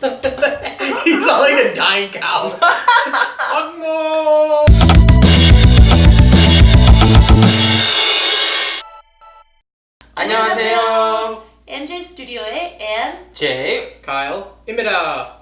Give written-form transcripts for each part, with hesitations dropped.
He's all like a dying cow. 악몽. 안녕하세요. NJ 스튜디오의 Ann. 제이. Kyle입니다.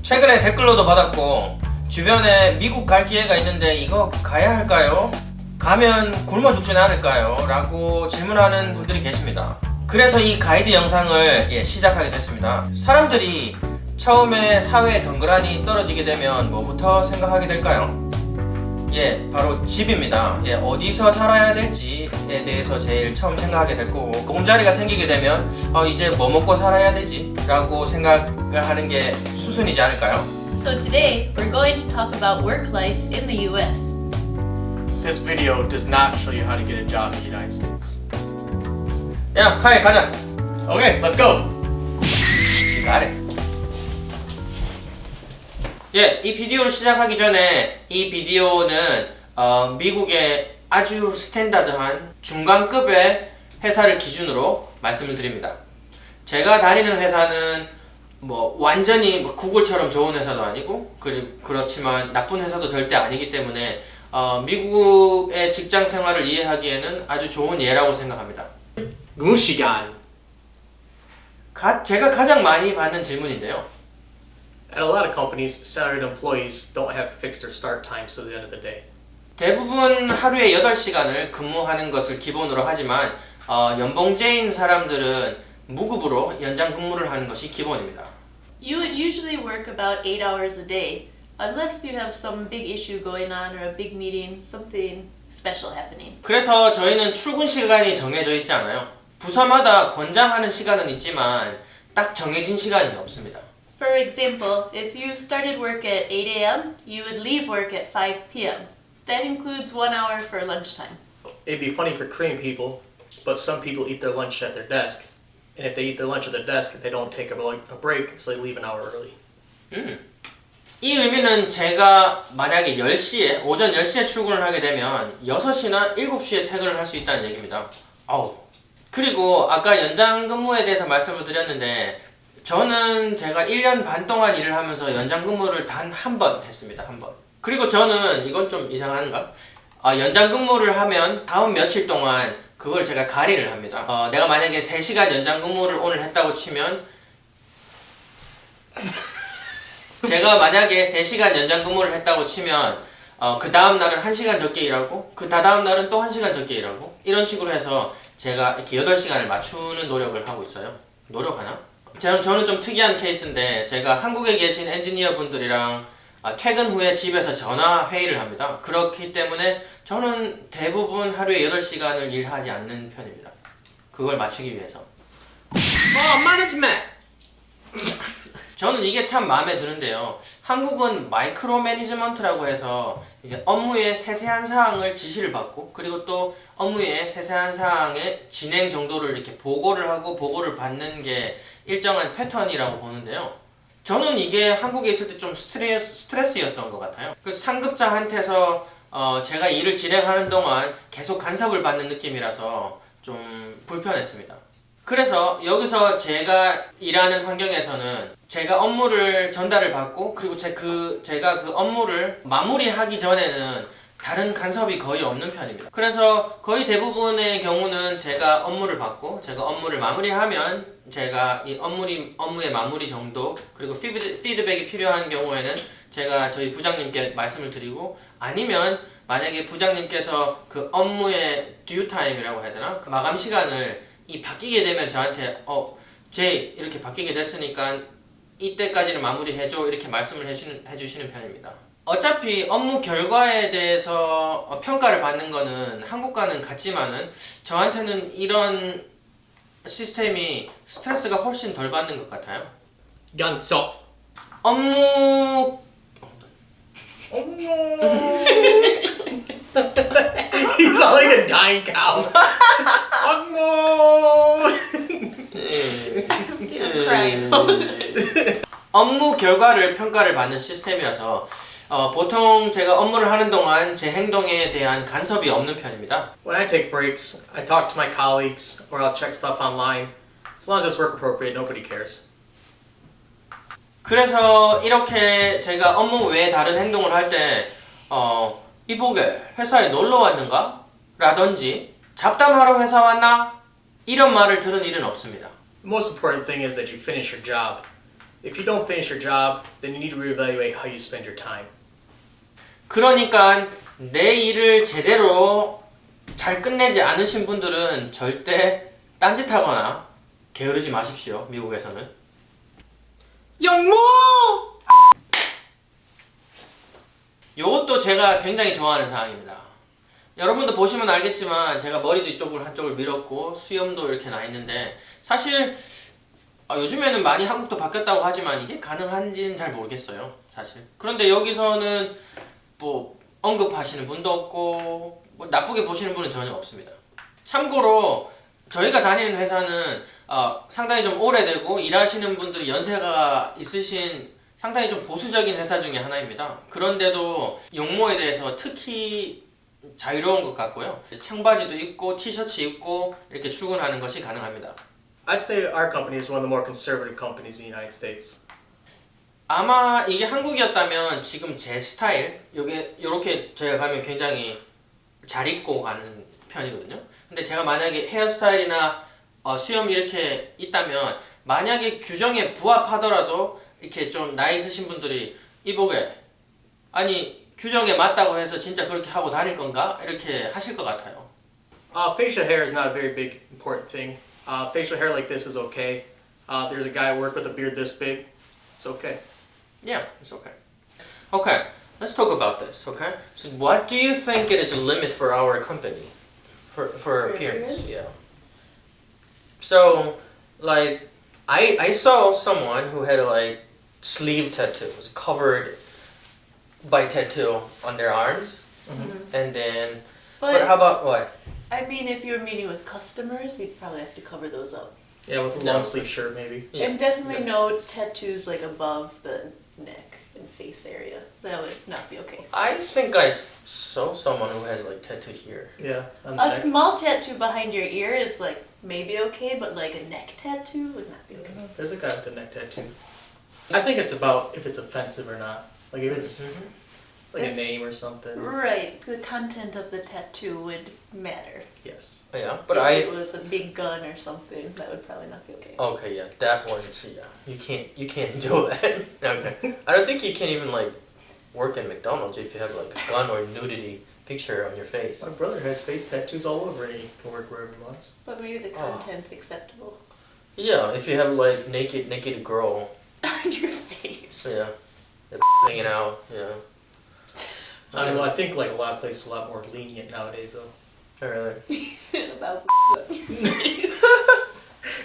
최근에 댓글로도 받았고 주변에 미국 갈 기회가 있는데 이거 가야 할까요? 가면 굶어 죽지는 않을까요? 라고 질문하는 분들이 계십니다. 그래서 이 가이드 영상을 시작하게 됐습니다. 사람들이 처음에 사회에 덩그러니 떨어지게 되면 뭐부터 생각하게 될까요? 바로 집입니다. 어디서 살아야 될지에 대해서 제일 처음 생각하게 될 거고, 보금자리가 생기게 되면 이제 뭐 먹고 살아야 되지? 라고 생각을 하는 게 수순이지 않을까요? So today we're going to talk about work life in the US. This video does not show you how to get a job in the United States. 야, 카이 가자. Okay, let's go. 잘해. 이 비디오를 시작하기 전에 이 비디오는 미국의 아주 스탠다드한 중간급의 회사를 기준으로 말씀을 드립니다. 제가 다니는 회사는 뭐 완전히 구글처럼 좋은 회사도 아니고 그렇지만 나쁜 회사도 절대 아니기 때문에 미국의 직장 생활을 이해하기에는 아주 좋은 예라고 생각합니다. 근무 시간. 제가 가장 많이 받는 질문인데요. At a lot of companies, salaried employees don't have fixed their start times to the end of the day. 대부분 하루에 8시간을 근무하는 것을 기본으로 하지만 연봉제인 사람들은 무급으로 연장 근무를 하는 것이 기본입니다. You would usually work about 8 hours a day, unless you have some big issue going on or a big meeting, something special happening. 그래서 저희는 출근 시간이 정해져 있지 않아요. 부서마다 권장하는 시간은 있지만 딱 정해진 시간이 없습니다. For example, if you started work at 8 a.m., you would leave work at 5 p.m. That includes 1 hour for lunchtime. It'd be funny for Korean people, but some people eat their lunch at their desk. And if they eat their lunch at their desk, they don't take a break, so they leave an hour early. 이 의미는 제가 만약에 10시에, 오전 10시에 출근을 하게 되면 6시나 7시에 퇴근을 할 수 있다는 얘기입니다. 그리고 아까 연장 근무에 대해서 말씀을 드렸는데 저는 제가 1년 반 동안 일을 하면서 연장 근무를 단 한 번 했습니다. 한 번. 그리고 저는 이건 좀 이상한가? 연장 근무를 하면 다음 며칠 동안 그걸 제가 갈의를 합니다. 내가 만약에 3시간 연장 근무를 오늘 했다고 치면 제가 만약에 3시간 연장 근무를 했다고 치면 그 다음 날은 1시간 적게 일하고 그 다다음 날은 또 1시간 적게 일하고 이런 식으로 해서 제가 이렇게 8시간을 맞추는 노력을 하고 있어요. 노력하나? 저는 좀 특이한 케이스인데 제가 한국에 계신 엔지니어 분들이랑 퇴근 후에 집에서 전화 회의를 합니다. 그렇기 때문에 저는 대부분 하루에 8시간을 일하지 않는 편입니다. 그걸 맞추기 위해서. Management. 저는 이게 참 마음에 드는데요. 한국은 마이크로 매니지먼트라고 해서 이제 업무의 세세한 사항을 지시를 받고 그리고 또 업무의 세세한 사항의 진행 정도를 이렇게 보고를 하고 보고를 받는 게 일정한 패턴이라고 보는데요. 저는 이게 한국에 있을 때 좀 스트레스였던 것 같아요. 그 상급자한테서 제가 일을 진행하는 동안 계속 간섭을 받는 느낌이라서 좀 불편했습니다. 그래서 여기서 제가 일하는 환경에서는 제가 업무를 전달을 받고 그리고 제가 그 업무를 마무리하기 전에는 다른 간섭이 거의 없는 편입니다. 그래서 거의 대부분의 경우는 제가 업무를 받고 제가 업무를 마무리하면 제가 이 업무의 마무리 정도 그리고 피드백이 필요한 경우에는 제가 저희 부장님께 말씀을 드리고 아니면 만약에 부장님께서 그 업무의 듀 타임이라고 해야 되나? 그 마감 시간을 바뀌게 되면 저한테 제이 이렇게 바뀌게 됐으니까 이때까지는 마무리해줘 이렇게 말씀을 해주시는 편입니다. 어차피 업무 결과에 대해서 평가를 받는 거는 한국과는 같지만은 저한테는 이런 시스템이 스트레스가 훨씬 덜 받는 것 같아요. Ganso. 업무 He's all like a dying cow. 악몽. I'm crying. 업무 결과를 평가를 받는 시스템이라서 보통 제가 업무를 하는 동안 제 행동에 대한 간섭이 없는 편입니다. When I take breaks, I talk to my colleagues or I'll check stuff online. As long as it's work appropriate, nobody cares. 그래서 이렇게 제가 업무 외에 다른 행동을 할 때 이보게 회사에 놀러 왔는가? 라든지 잡담하러 회사 왔나? 이런 말을 들은 일은 없습니다. The most important thing is that you finish your job. If you don't finish your job, then you need to reevaluate how you spend your time. 그러니까 내 일을 제대로 잘 끝내지 않으신 분들은 절대 딴짓하거나 게으르지 마십시오. 미국에서는. 영모! 요것도 제가 굉장히 좋아하는 사항입니다. 여러분도 보시면 알겠지만 제가 머리도 이쪽을 한쪽을 밀었고 수염도 이렇게 나 있는데 사실 요즘에는 많이 한국도 바뀌었다고 하지만 이게 가능한지는 잘 모르겠어요. 사실. 그런데 여기서는 뭐 언급하시는 분도 없고 뭐 나쁘게 보시는 분은 전혀 없습니다. 참고로 저희가 다니는 회사는 상당히 좀 오래되고 일하시는 분들이 연세가 있으신 상당히 좀 보수적인 회사 중에 하나입니다. 그런데도 용모에 대해서 특히 자유로운 것 같고요. 청바지도 입고 티셔츠 입고 이렇게 출근하는 것이 가능합니다. I'd say our company is one of the more conservative companies in the United States. 아마 이게 한국이었다면 지금 제 스타일 요렇게 제가 가면 굉장히 잘 입고 가는 편이거든요. 근데 제가 만약에 헤어스타일이나 수염이 이렇게 있다면 만약에 규정에 부합하더라도 이렇게 좀 나이 있으신 분들이 이보게 아니 규정에 맞다고 해서 진짜 그렇게 하고 다닐 건가? 이렇게 하실 것 같아요. Facial hair is not a very big important thing. Facial hair like this is okay. There's a guy at work with a beard this big. It's okay. Yeah, it's okay. Okay, let's talk about this, okay? So what do you think it is a limit for our company? For appearance? appearance? Yeah. So, like, I saw someone who had like sleeve tattoos covered by tattoo on their arms. And then, but how about what? I mean, if you're meeting with customers, you'd probably have to cover those up. Yeah, with a Yeah. long sleeve shirt maybe. Yeah. And definitely no tattoos like above the neck and face area. That would not be okay. I think I saw someone who has like tattoo here. Yeah. On the A neck. small tattoo behind your ear is like maybe okay, but like a neck tattoo would not be okay. There's a guy with a neck tattoo. I think it's about if it's offensive or not. Like if it's like a That's- name or something. Right, the content of the tattoo would matter. Yes. Yeah, but if it was a big gun or something, that would probably not be okay. Okay, yeah, that one. Yeah, you can't do that. Okay, I don't think you can even like work in McDonald's if you have like a gun or nudity picture on your face. My brother has face tattoos all over and he can work wherever he wants. But maybe the Oh. content's acceptable Yeah, if you have like naked girl, on your face. yeah, hanging out, yeah. I don't know, I think like a lot of places are a lot more lenient nowadays though. Oh, really? About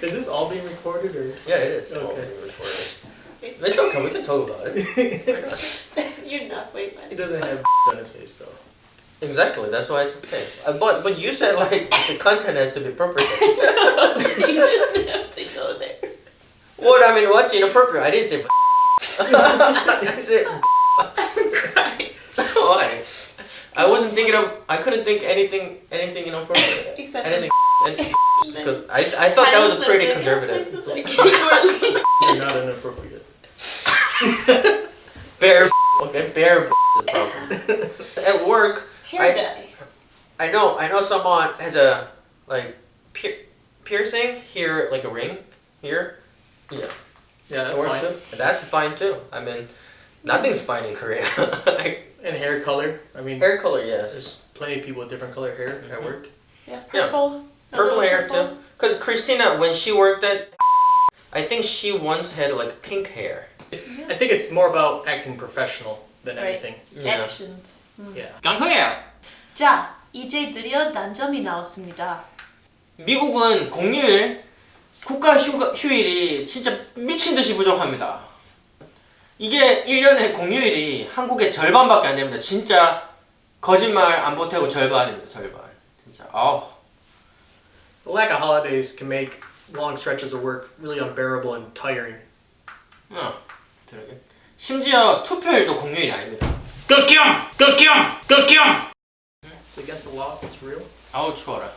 Is this all being recorded or? Yeah, it is. Okay. all being recorded. It's okay. We can talk about it. Why not? You're not way He funny. doesn't have on his face though. Exactly. That's why it's okay. But you said like the content has to be appropriate. You didn't have to go there. What? I mean, what's inappropriate? I didn't say. I said. I'm crying. Why? I wasn't thinking of. I couldn't think anything inappropriate. Except Anything. Because I thought that was a pretty conservative. You're not inappropriate. Bare. Okay, bare is a problem. At work, Hair dye. I know someone has a like piercing here, like a ring here. Yeah, Yeah, that that's works fine. too. That's fine too. I mean, nothing's fine in Korea. And hair color. I mean, Hair color, yes. there's plenty of people with different color hair at work. Yeah, Yeah. purple. A Purple little hair purple. too. Cause Christina, when she worked at, I think she once had like pink hair. I think it's more about acting professional than Right. anything. Yeah. Actions. Yeah. 자, 이제 드디어 난점이 나왔습니다. 미국은 공휴일, 국가 휴일이 진짜 미친 듯이 부족합니다. 이게 1년에 공휴일이 한국의 절반밖에 안 됩니다. 진짜 거짓말 안 보태고 절반입니다. 절반. 진짜. The lack of holidays can make long stretches of work really unbearable and tiring. 들어게. 심지어 투표일도 공휴일이 아닙니다. It's against the law. It's real. 아우 추워라.